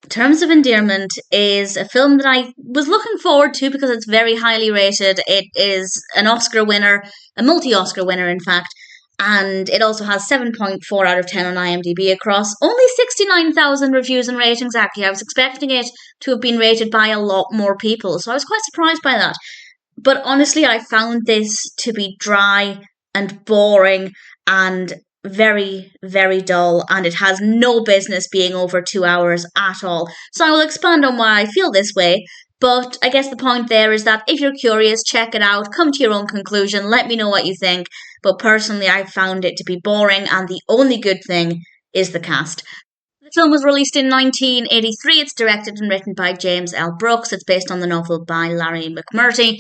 Terms of Endearment is a film that I was looking forward to because it's very highly rated. It is an Oscar winner, a multi-Oscar winner, in fact, and it also has 7.4 out of 10 on IMDb across only 69,000 reviews and ratings. Actually, I was expecting it to have been rated by a lot more people, so I was quite surprised by that. But honestly, I found this to be dry and boring and very, very dull, and it has no business being over 2 hours at all. So I will expand on why I feel this way. But I guess the point there is that if you're curious, check it out, come to your own conclusion, let me know what you think. But personally, I found it to be boring, and the only good thing is the cast. The film was released in 1983. It's directed and written by James L. Brooks. It's based on the novel by Larry McMurtry.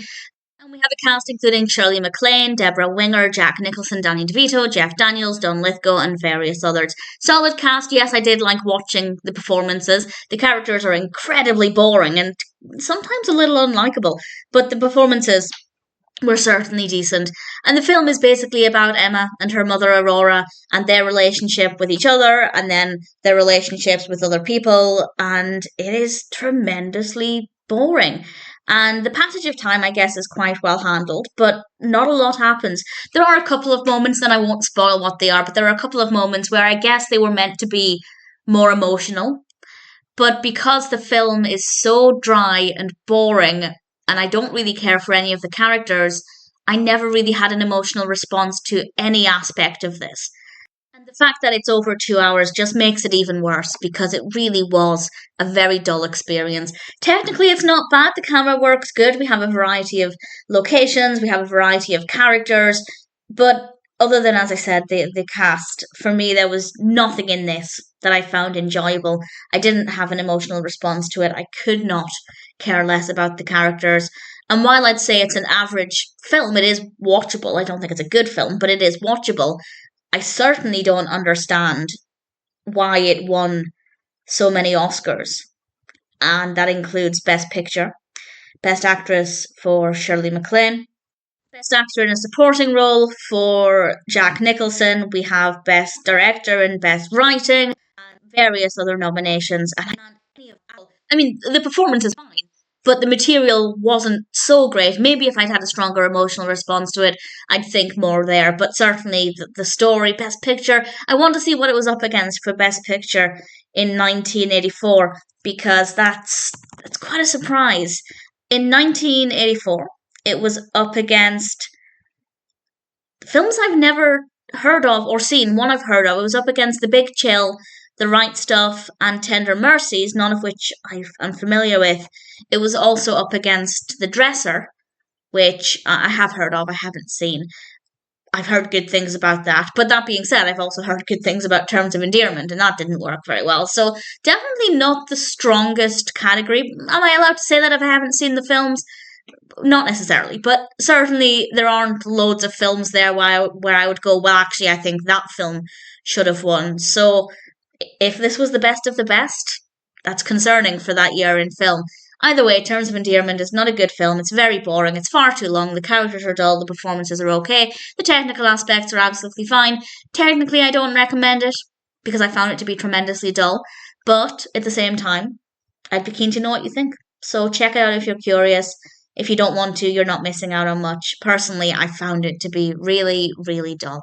And we have a cast including Shirley MacLaine, Debra Winger, Jack Nicholson, Danny DeVito, Jeff Daniels, Don Lithgow, and various others. Solid cast. Yes, I did like watching the performances. The characters are incredibly boring and sometimes a little unlikable, but the performances were certainly decent. And the film is basically about Emma and her mother Aurora and their relationship with each other and then their relationships with other people, and it is tremendously boring. And the passage of time, I guess, is quite well handled, but not a lot happens. There are a couple of moments, and I won't spoil what they are, but there are a couple of moments where I guess they were meant to be more emotional. But because the film is so dry and boring, and I don't really care for any of the characters, I never really had an emotional response to any aspect of this. And the fact that it's over 2 hours just makes it even worse because it really was a very dull experience. Technically, it's not bad. The camera works good. We have a variety of locations, we have a variety of characters. But other than, as I said, the cast, for me, there was nothing in this that I found enjoyable. I didn't have an emotional response to it. I could not care less about the characters. And while I'd say it's an average film, it is watchable. I don't think it's a good film, but it is watchable. I certainly don't understand why it won so many Oscars. And that includes Best Picture, Best Actress for Shirley MacLaine, Best Actor in a Supporting Role for Jack Nicholson. We have Best Director and Best Writing, and various other nominations. And I mean, the performance is fine, but the material wasn't so great. Maybe if I'd had a stronger emotional response to it, I'd think more there. But certainly the story, Best Picture, I want to see what it was up against for Best Picture in 1984 because that's quite a surprise. In 1984, it was up against films I've never heard of or seen. One I've heard of. It was up against The Big Chill, The Right Stuff, and Tender Mercies, none of which I'm familiar with. It was also up against The Dresser, which I have heard of, I haven't seen. I've heard good things about that. But that being said, I've also heard good things about Terms of Endearment, and that didn't work very well. So definitely not the strongest category. Am I allowed to say that if I haven't seen the films? Not necessarily, but certainly there aren't loads of films there where I would go, well, actually, I think that film should have won. So if this was the best of the best, that's concerning for that year in film. Either way, Terms of Endearment is not a good film. It's very boring. It's far too long. The characters are dull. The performances are okay. The technical aspects are absolutely fine. Technically, I don't recommend it because I found it to be tremendously dull. But at the same time, I'd be keen to know what you think. So check it out if you're curious. If you don't want to, you're not missing out on much. Personally, I found it to be really, really dull.